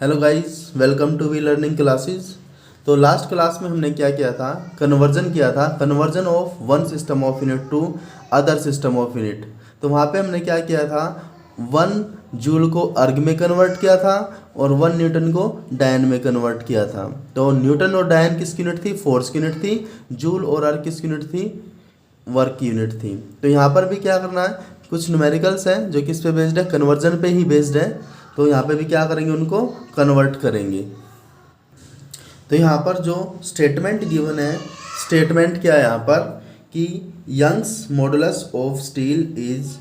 Hello guys, welcome to we learning classes. तो last class में हमने क्या किया था, कन्वर्जन किया था, conversion of one system of unit to other system of unit. तो वहाँ पे हमने क्या किया था, 1 जूल को अर्ग में कन्वर्ट किया था और 1 न्यूटन को डायन में कन्वर्ट किया था। तो न्यूटन और डायन किसकी यूनिट थी, फोर्स की यूनिट थी। जूल और अर्ग किसकी यूनिट थी, वर्क की यूनिट थी। तो यहाँ पर भी क्या करना है, कुछ न्यूमेरिकल्स हैं जो किस पे बेस्ड है, कन्वर्जन पे ही बेस्ड है। तो यहाँ पे भी क्या करेंगे, उनको कन्वर्ट करेंगे। तो यहाँ पर जो स्टेटमेंट गिवन है, स्टेटमेंट क्या है यहाँ पर कि Young's modulus of steel is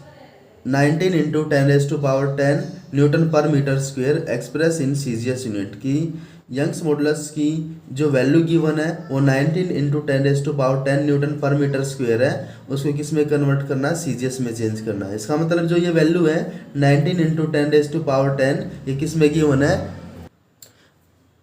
19 into 10⁻10 newton per metre square express in CGS unit. की यंग्स मॉडुलस की जो वैल्यू गिवन है वो 19 into 10⁻10 newton per metre square है। उसको किस में कन्वर्ट करना है, सीजीएस में चेंज करना है। इसका मतलब जो ये वैल्यू है 19 इंटू 10⁻10 ये किस में गिवन है,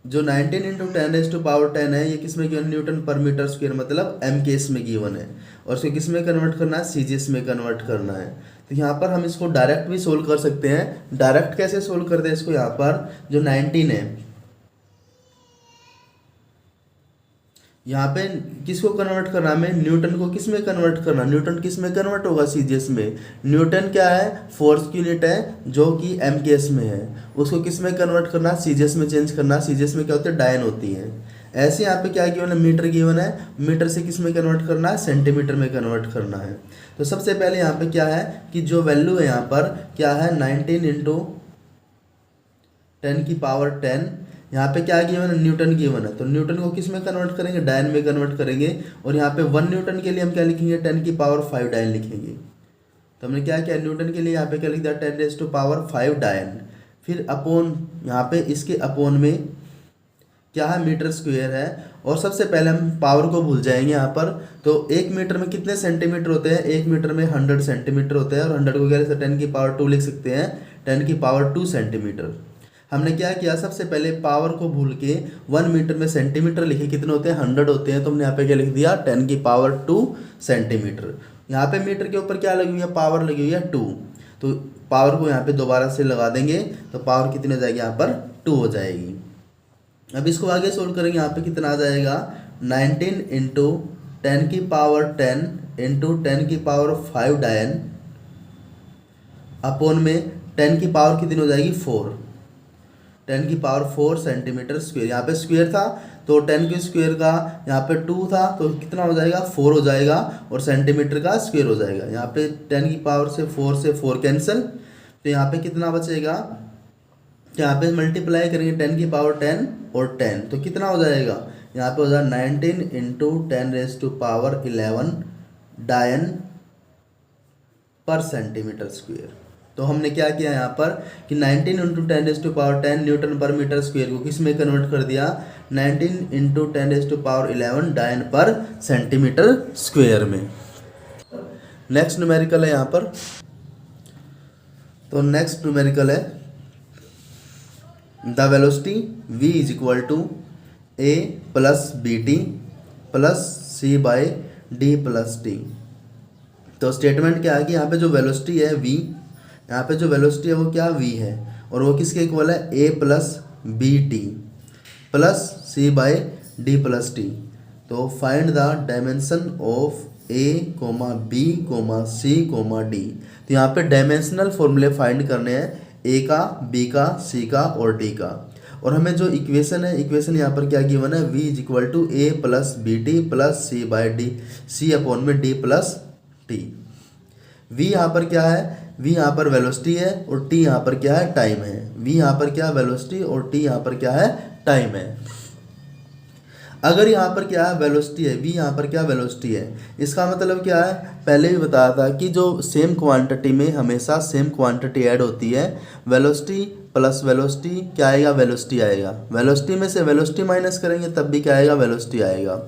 जो 19 इंटू 10⁻10 है ये किस में given, Newton per metre square मतलब एम के एस में गिवन है। और इसको किस में कन्वर्ट करना है, सीजीएस में कन्वर्ट करना है। तो यहाँ पर हम इसको डायरेक्ट भी सोल्व कर सकते हैं। डायरेक्ट कैसे सोल्व करते हैं इसको, यहाँ पर जो 19 है यहाँ पे किसको कन्वर्ट करना है, हमें न्यूटन को किस में कन्वर्ट करना, न्यूटन किस में कन्वर्ट होगा, सीजीएस में। न्यूटन क्या है, फोर्स की यूनिट है जो कि एमकेएस में है। उसको किस में कन्वर्ट करना, सीजीएस में चेंज करना। सीजीएस में क्या होती है, डायन होती है। ऐसे यहाँ पे क्या गिवन है, मीटर गिवन है, मीटर से किस में कन्वर्ट करना है, सेंटीमीटर में कन्वर्ट करना है। तो सबसे पहले यहाँ पे क्या है कि जो वैल्यू है यहाँ पर क्या है, 19 इंटू 10⁻10। यहाँ पे क्या गिवन है, न्यूटन गिवन है। तो न्यूटन को किस में कन्वर्ट करेंगे, डायन में कन्वर्ट करेंगे। और यहाँ पे 1 न्यूटन के लिए हम क्या लिखेंगे, 10⁻5 डायन लिखेंगे। तो हमने क्या किया, न्यूटन के लिए यहाँ पे क्या लिख दिया, 10⁻5 डायन। फिर अपॉन, यहाँ पे इसके अपॉन में क्या है, मीटर स्क्वेयर है। और सबसे पहले हम पावर को भूल जाएंगे यहाँ पर। तो 1 मीटर में कितने सेंटीमीटर होते हैं, 1 मीटर में 100 सेंटीमीटर होते हैं। और 100 को क्या लिख सकते हैं, 10⁻2 लिख सकते हैं, 10⁻2 सेंटीमीटर। हमने क्या किया, सबसे पहले पावर को भूल के 1 मीटर में सेंटीमीटर लिखे, कितने होते हैं, 100 होते हैं। तो हमने यहाँ पे क्या लिख दिया, 10⁻2 सेंटीमीटर। यहाँ पे मीटर के ऊपर क्या लगी हुई है, पावर लगी हुई है 2। तो पावर को यहाँ पे दोबारा से लगा देंगे तो पावर कितनी हो जाएगी, यहाँ पर 2 हो जाएगी। अब इसको आगे सोल्व करेंगे, यहाँ पे कितना आ जाएगा, 19 इंटू 10⁻10 इंटू 10⁻5 डायन अपॉन में 10 की पावर कितनी हो जाएगी, 4। 10⁻4 सेंटीमीटर स्क्वेयर। यहाँ पे स्क्वेयर था तो 10 के स्क्वेयर का यहाँ पे 2 था तो कितना हो जाएगा, 4 हो जाएगा। और सेंटीमीटर का स्क्वेयर हो जाएगा। यहाँ पे 10 की पावर से 4 कैंसिल। तो यहाँ पे कितना बचेगा, यहाँ पे मल्टीप्लाई करेंगे 10⁻10 और 10 तो कितना हो जाएगा, यहाँ पे हो जाएगा 19 इंटू 10⁻11 डायन पर सेंटीमीटर स्क्वेयर। तो हमने क्या किया यहाँ पर कि 19 into 10⁻10 newton per metre square को किस में कन्वर्ट कर दिया, 19 इंटू 10⁻11 डायन पर सेंटीमीटर स्क्वेयर में। नेक्स्ट न्यूमेरिकल है यहाँ पर। तो नेक्स्ट न्यूमेरिकल है the velocity v is equal to a plus B T plus C by D plus T. तो स्टेटमेंट क्या है कि यहाँ पे जो वेलोसिटी है v, यहाँ पे जो वेलोसिटी है वो क्या v है। और वो किसके इक्वल है, a plus B T plus C by D plus T. तो find the dimension of a, b, c, d। तो यहाँ पे डायमेंशनल फॉर्मूले फाइंड करने हैं, a का, b का, c का और d का। और हमें जो इक्वेशन है, इक्वेशन यहाँ पर क्या गिवन है, v is equal to a plus B T plus C by d, c upon में d प्लस टी। v यहाँ पर क्या है, v यहाँ पर वेलोसिटी है और t यहाँ पर क्या है, टाइम है। v यहाँ पर क्या है, वेलोसिटी और t यहाँ पर क्या है, टाइम है। अगर यहाँ पर क्या है, वेलोसिटी है, v यहाँ पर क्या वेलोसिटी है, इसका मतलब क्या है, पहले भी बताया था कि जो सेम क्वांटिटी में हमेशा सेम क्वांटिटी ऐड होती है। वेलोसिटी प्लस वेलोसिटी क्या आएगा, वेलोसिटी आएगा। वेलोसिटी में से वेलोसिटी माइनस करेंगे तब भी क्या आएगा, वेलोसिटी आएगा।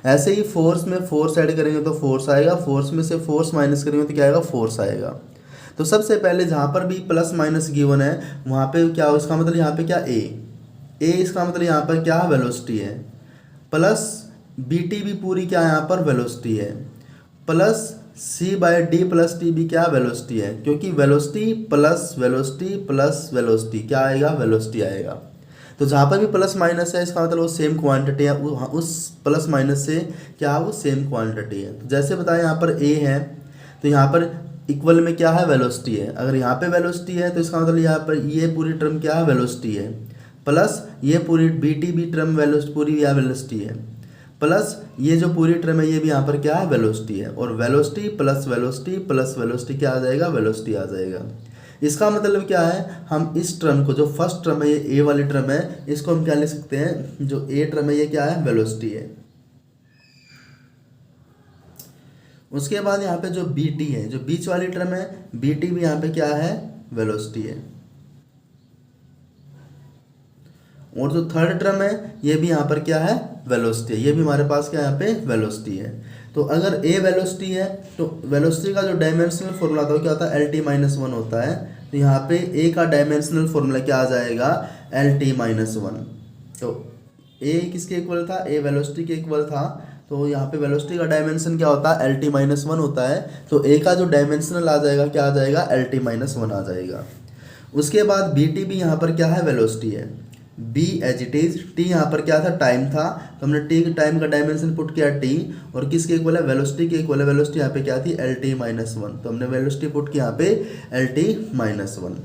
ऐसे ही फोर्स में फोर्स ऐड करेंगे तो फोर्स आएगा, फोर्स में से फोर्स माइनस करेंगे तो क्या आएगा, फोर्स आएगा। तो सबसे पहले जहाँ पर भी प्लस माइनस गिवन है वहाँ पे क्या हो, इसका मतलब यहाँ पे क्या ए इसका मतलब यहाँ पर क्या वेलोसिटी है, प्लस बी टी भी पूरी क्या यहाँ पर वेलोसिटी है, plus C by D plus t भी क्या वेलोसिटी है। क्योंकि velocity plus velocity plus velocity क्या आएगा, वेलोसिटी आएगा। तो जहाँ पर भी प्लस माइनस है इसका मतलब वो सेम क्वांटिटी है, उस प्लस माइनस से क्या वो सेम क्वांटिटी है। तो जैसे बताएं यहाँ पर ए है तो यहाँ पर इक्वल में क्या है वेलोसिटी है, अगर यहाँ पे वेलोसिटी है तो इसका मतलब यहाँ पर ये पूरी टर्म क्या है वेलोसिटी है, प्लस ये पूरी b t b term velocity पूरी या वेलोसिटी है, प्लस ये जो पूरी टर्म है ये भी यहाँ पर क्या है वेलोसिटी है, और वेलोसिटी प्लस वेलोसिटी क्या आ जाएगा वेलोसिटी आ जाएगा। इसका मतलब क्या है, हम इस टर्म को जो फर्स्ट टर्म है ये ए वाली टर्म है इसको हम क्या लिख सकते हैं, जो ए टर्म है ये क्या है वेलोसिटी है। उसके बाद यहाँ पे जो बी टी है जो बीच वाली टर्म है बी टी भी यहाँ पे क्या है वेलोसिटी है, और जो थर्ड टर्म है ये भी यहाँ पर क्या है वेलोसिटी है, ये भी हमारे पास क्या यहाँ पे वेलोसिटी है। तो अगर ए वेलोसिटी है तो वेलोसिटी का जो डायमेंशनल फॉर्मूला था वो क्या होता है एल टी माइनस वन होता है। तो यहाँ पे ए का डायमेंशनल फॉर्मूला क्या आ जाएगा एल टी माइनस वन। तो ए किसके इक्वल था, ए वेलोसिटी के इक्वल था, तो यहाँ पे वेलोसिटी का डायमेंशन क्या होता है एल टी माइनस वन होता है। तो ए का जो डायमेंशनल आ जाएगा क्या आ जाएगा एल टी माइनस वन आ जाएगा। उसके बाद बी टी भी यहाँ पर क्या है वेलोसिटी है, b as it is, t यहाँ पर क्या था टाइम था, तो हमने टी के टाइम का डायमेंशन पुट किया टी, और किसके इक्वल है वेलोसिटी के इक्वल है, वेलोसिटी यहाँ पे क्या थी एल टी माइनस वन, तो हमने वेलोसिटी पुट किया यहाँ पे एल टी माइनस वन।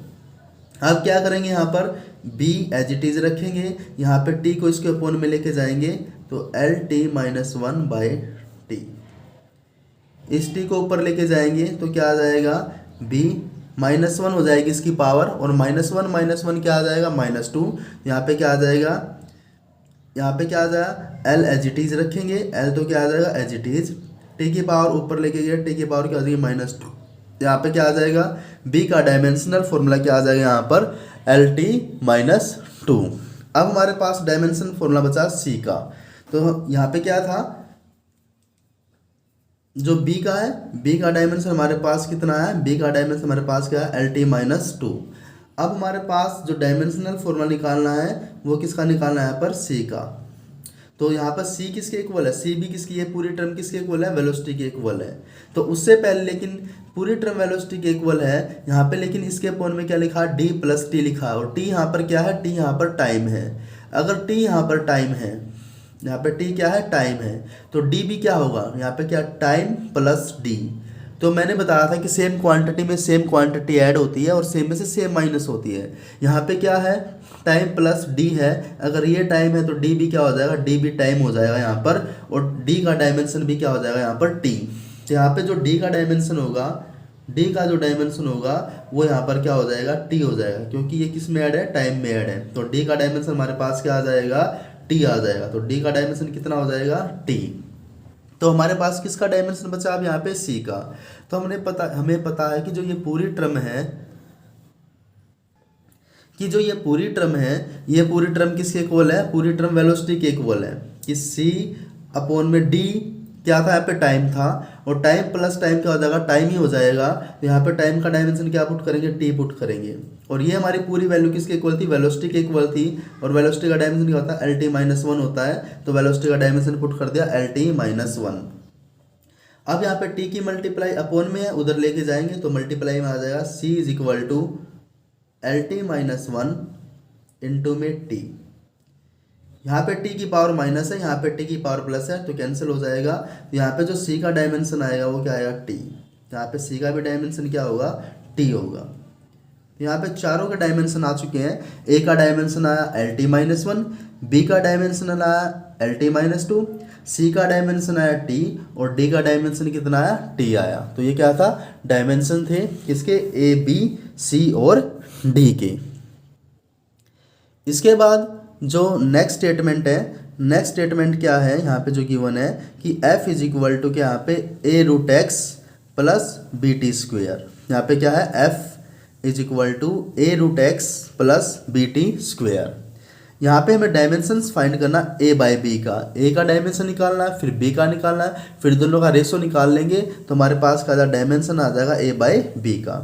अब क्या करेंगे यहाँ पर बी एज इट इज रखेंगे, यहाँ पे टी को इसके अपोन में लेके जाएंगे, तो L T minus one by T, इस टी को ऊपर लेके जाएंगे तो क्या आ जाएगा बी माइनस वन हो जाएगी इसकी पावर, और माइनस वन क्या आ जाएगा माइनस टू, यहाँ पे क्या आ जाएगा यहाँ पे क्या आ जाएगा एल एज इट इज रखेंगे, एल तो क्या आ जाएगा एज इट इज, टी की पावर ऊपर लेके गए टी की पावर क्या आ जाएगी माइनस टू, यहाँ पे क्या आ जाएगा बी का डायमेंशनल फॉर्मूला क्या आ जाएगा यहाँ पर एल टी माइनस टू। अब हमारे पास डायमेंशन फॉर्मूला बचा सी का, तो यहाँ पे क्या था जो बी का है बी का डायमेंशन हमारे पास कितना है, बी का डायमेंशन हमारे पास क्या है एल टी माइनस टू। अब हमारे पास जो डायमेंशनल फॉर्मूला निकालना है वो किसका निकालना है यहाँ पर सी का। तो यहाँ पर सी किसके इक्वल है, सी भी किसकी है पूरी टर्म किसके इक्वल है वेलोसिटी के इक्वल है। तो उससे पहले लेकिन पूरी टर्म वेलोसिटी के इक्वल है यहाँ पे, लेकिन इसके अपोन में क्या लिखा डी प्लस टी लिखा, और टी यहाँ पर क्या है टी यहाँ पर टाइम है। अगर टी यहाँ पर टाइम है, यहाँ पे टी क्या है टाइम है, तो डी भी क्या होगा यहाँ पे क्या टाइम प्लस डी। तो मैंने बताया था कि सेम क्वांटिटी में सेम क्वांटिटी ऐड होती है और सेम में से सेम माइनस होती है। यहाँ पे क्या है टाइम प्लस डी है, अगर ये टाइम है तो डी भी क्या हो जाएगा डी भी टाइम हो जाएगा यहाँ पर, और डी का डायमेंशन भी क्या हो जाएगा यहाँ पर टी। तो यहाँ पे जो डी का डायमेंशन होगा डी का जो डायमेंशन होगा वो यहाँ पर क्या हो जाएगा टी हो जाएगा, क्योंकि ये किस में ऐड है टाइम में ऐड है। तो डी का डायमेंशन हमारे पास क्या आ जाएगा टी आ जाएगा, तो डी का डायमेंशन कितना हो जाएगा टी। तो हमारे पास किसका डायमेंशन बचा अब यहाँ पे सी का। तो हमें पता है कि जो ये पूरी टर्म है ये पूरी टर्म किसके इक्वल है, पूरी टर्म वेलोसिटी के इक्वल है, कि सी अपॉन में डी क्या था यहाँ पे टाइम था, और टाइम प्लस टाइम क्या हो जाएगा टाइम ही हो जाएगा। तो यहाँ पे टाइम का डायमेंशन क्या पुट करेंगे टी पुट करेंगे, और ये हमारी पूरी वैल्यू किसके इक्वल थी वेलोसिटी के इक्वल थी, और वेलोसिटी का डायमेंशन क्या होता है एल टी माइनस वन होता है। तो वेलोसिटी का डायमेंशन पुट कर दिया एल टी माइनस वन। अब यहाँ पे टी की मल्टीप्लाई अपॉन में है, उधर लेके जाएंगे तो मल्टीप्लाई में आ जाएगा C is equal to L T minus one into में टी। यहाँ पे टी की पावर माइनस है, यहाँ पे टी की पावर प्लस है, तो कैंसिल हो जाएगा। तो यहाँ पे जो सी का डायमेंशन आएगा वो क्या आएगा टी, यहाँ पे सी का भी डायमेंशन क्या होगा टी होगा। यहाँ पे चारों के डायमेंशन आ चुके हैं, ए का डायमेंशन आया L T minus one, b का डायमेंशन आया L T minus two, c का डायमेंशन आया टी, और डी का डायमेंशन कितना आया टी आया। तो ये क्या था डायमेंशन थे किसके ए बी सी और डी के। इसके बाद जो नेक्स्ट स्टेटमेंट है, नेक्स्ट स्टेटमेंट क्या है यहाँ पे जो गिवन है कि f इज इक्वल टू क्या यहाँ पे a root x plus B t square. यहाँ पे क्या है f is equal to a root x plus B t square. यहाँ पे हमें डायमेंशंस फाइंड करना a बाई बी का, a का डायमेंशन निकालना है, फिर b का निकालना है, फिर दोनों का रेशो निकाल लेंगे तो हमारे पास का डायमेंशन आ जाएगा a बाई बी का।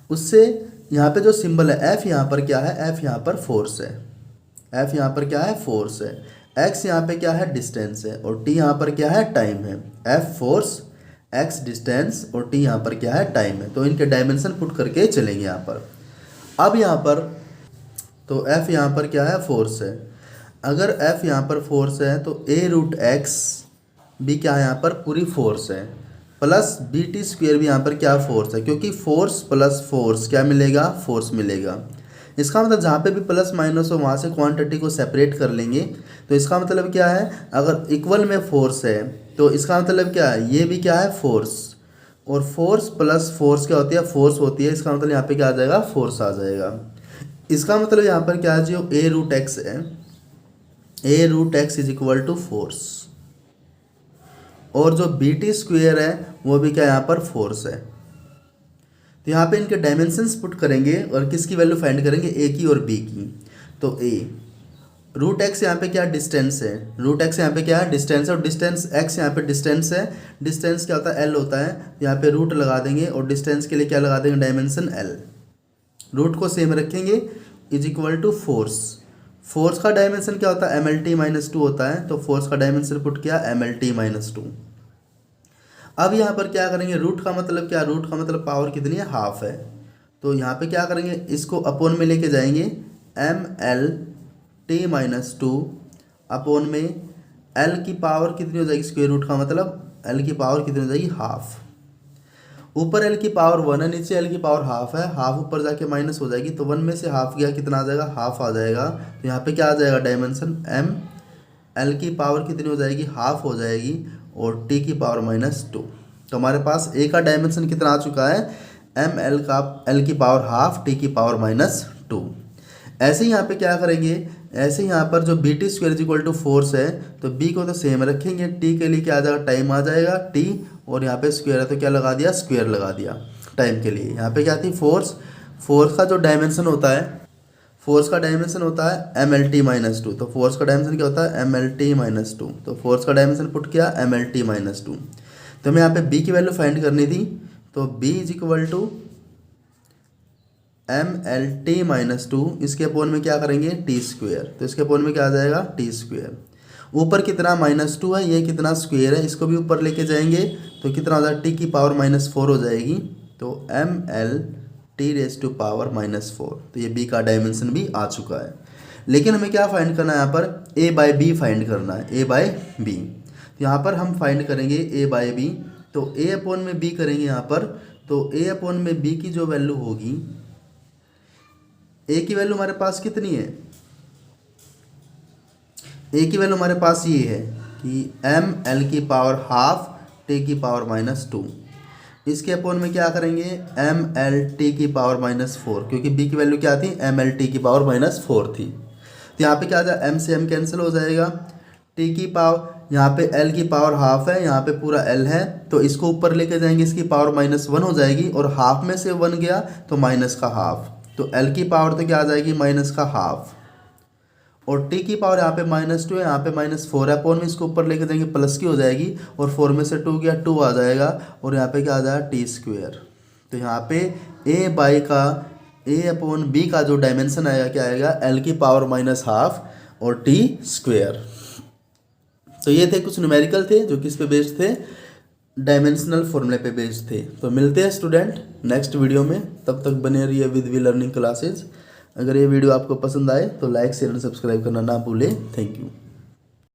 उससे यहाँ पे जो सिंबल है f यहाँ पर क्या है, f यहाँ पर फोर्स है, f यहाँ पर क्या है फोर्स है, x यहाँ पे क्या है डिस्टेंस है, और t यहाँ पर क्या है टाइम है। f फोर्स x डिस्टेंस और t यहाँ पर क्या है टाइम है। तो इनके डायमेंशन पुट करके चलेंगे यहाँ पर। अब यहाँ पर तो एफ यहाँ पर क्या है, फोर्स है। अगर एफ यहाँ पर फोर्स है तो ए रूट एक्स भी क्या है, यहाँ पर पूरी फोर्स है, प्लस बी टी स्क्वेयर भी यहाँ पर क्या फोर्स है, क्योंकि फोर्स प्लस फोर्स क्या मिलेगा, फोर्स मिलेगा। इसका मतलब जहाँ पे भी प्लस माइनस हो वहाँ से क्वांटिटी को सेपरेट कर लेंगे। तो इसका मतलब क्या है, अगर इक्वल में फोर्स है तो इसका मतलब क्या है, ये भी क्या है, फोर्स, और फोर्स प्लस फोर्स क्या होती है, फोर्स होती है। इसका मतलब यहाँ पे क्या आ जाएगा, फोर्स आ जाएगा। इसका मतलब यहाँ पर क्या है, जो ए रूट एक्स है, A root X is equal to force, और जो बी टी स्क्वेयर है वो भी क्या यहाँ पर फोर्स है। तो यहाँ पे इनके डायमेंशंस पुट करेंगे और किसकी वैल्यू फाइंड करेंगे, ए की और बी की। तो ए रूट एक्स यहाँ पे क्या डिस्टेंस है, रूट एक्स यहाँ पे क्या है, डिस्टेंस है, और डिस्टेंस एक्स यहाँ पे डिस्टेंस है। डिस्टेंस क्या होता है, एल होता है, यहाँ पे रूट लगा देंगे और डिस्टेंस के लिए क्या लगा देंगे, डायमेंशन एल। रूट को सेम रखेंगे, is equal to force. Force का डायमेंशन क्या होता है, M L T minus two होता है, तो फोर्स का डायमेंशन पुट किया M L T minus two. अब यहाँ पर क्या करेंगे, रूट का मतलब क्या, रूट का मतलब पावर कितनी है, हाफ है। तो यहाँ पे क्या करेंगे, इसको अपोन में लेके जाएंगे, M L T minus two upon में एल की पावर कितनी हो जाएगी, स्क्वायर रूट का मतलब एल की पावर कितनी हो जाएगी, हाफ। ऊपर एल की पावर 1 है, नीचे एल की पावर हाफ है, हाफ ऊपर जाके माइनस हो जाएगी, तो 1 में से हाफ गया, कितना आ जाएगा, हाफ आ जाएगा। तो यहाँ पे क्या आ जाएगा, डायमेंशन एम एल की पावर कितनी हो जाएगी, हाफ हो जाएगी, और टी की पावर माइनस टू। तो हमारे पास ए का डायमेंशन कितना आ चुका है, एम एल का एल की पावर हाफ, टी की पावर माइनस टू। ऐसे ही यहाँ पे क्या करेंगे, ऐसे ही यहाँ पर जो b t square is equal to force है, तो बी को तो सेम रखेंगे, टी के लिए क्या आ जाएगा, टाइम आ जाएगा टी, और यहाँ पे स्क्वायर है तो क्या लगा दिया, स्क्वायर लगा दिया टाइम के लिए। यहाँ पे क्या थी, फोर्स, फोर्स का जो डायमेंशन होता है, फोर्स का डायमेंशन होता है M L T minus two. तो फोर्स का डायमेंशन क्या होता है, M L T minus two. तो फोर्स का डायमेंशन पुट किया M L T minus two. तो हमें यहाँ पे बी की वैल्यू फाइंड करनी थी, तो b is equal to M L T minus two, इसके अपोन में क्या करेंगे, टी स्क्वेयर। तो इसके अपोन में क्या आ जाएगा, टी स्क्वेयर। ऊपर कितना माइनस टू है, ये कितना स्क्वेयर है, इसको भी ऊपर लेके जाएंगे तो कितना हो जाएगा, टी की पावर माइनस फोर हो जाएगी। तो M L T raise to power minus four. तो ये बी का डायमेंशन भी आ चुका है। लेकिन हमें क्या फाइंड करना है, यहाँ पर ए बाय बी फाइंड करना है, ए बाय बी। तो यहाँ पर हम फाइंड करेंगे ए बाय बी, तो ए अपोन में बी करेंगे यहाँ पर। तो ए अपोन में बी की जो वैल्यू होगी, ए की वैल्यू हमारे पास कितनी है, ए की वैल्यू हमारे पास ये है कि एम एल की पावर हाफ, टी की पावर माइनस टू। इसके अपोन में क्या करेंगे, एम एल टी की पावर माइनस फोर, क्योंकि बी की वैल्यू क्या थी, एम एल टी की पावर माइनस फोर थी। तो यहाँ पे क्या आ जाएगा, एम से एम कैंसिल हो जाएगा, टी की पावर, यहाँ पे एल की पावर हाफ है, यहाँ पे पूरा एल है, तो इसको ऊपर लेके जाएंगे, इसकी पावर माइनस वन हो जाएगी, और हाफ में से वन गया तो माइनस का हाफ। तो एल की पावर तो क्या आ जाएगी, माइनस का हाफ, और टी की पावर यहाँ पे माइनस टू है, यहाँ पे माइनस फोर है, अपोन में इसको ऊपर लेके जाएंगे, प्लस की हो जाएगी, और फोर में से टू गया, टू आ जाएगा, और यहाँ पे क्या आ जाएगा, टी स्क्वेयर। तो यहाँ पे ए बाई का, ए अपोन बी का जो डायमेंशन आएगा क्या आएगा, एल की पावर माइनस हाफ और टी स्क्वेयर। तो ये थे कुछ न्यूमेरिकल थे जो किस पे बेस्ड थे, डायमेंशनल फॉर्मूले पे बेस्ड थे। तो मिलते हैं स्टूडेंट नेक्स्ट वीडियो में, तब तक बने रहिए विद वी लर्निंग क्लासेज। अगर ये वीडियो आपको पसंद आए तो लाइक शेयर एंड सब्सक्राइब करना ना भूलें। Thank you.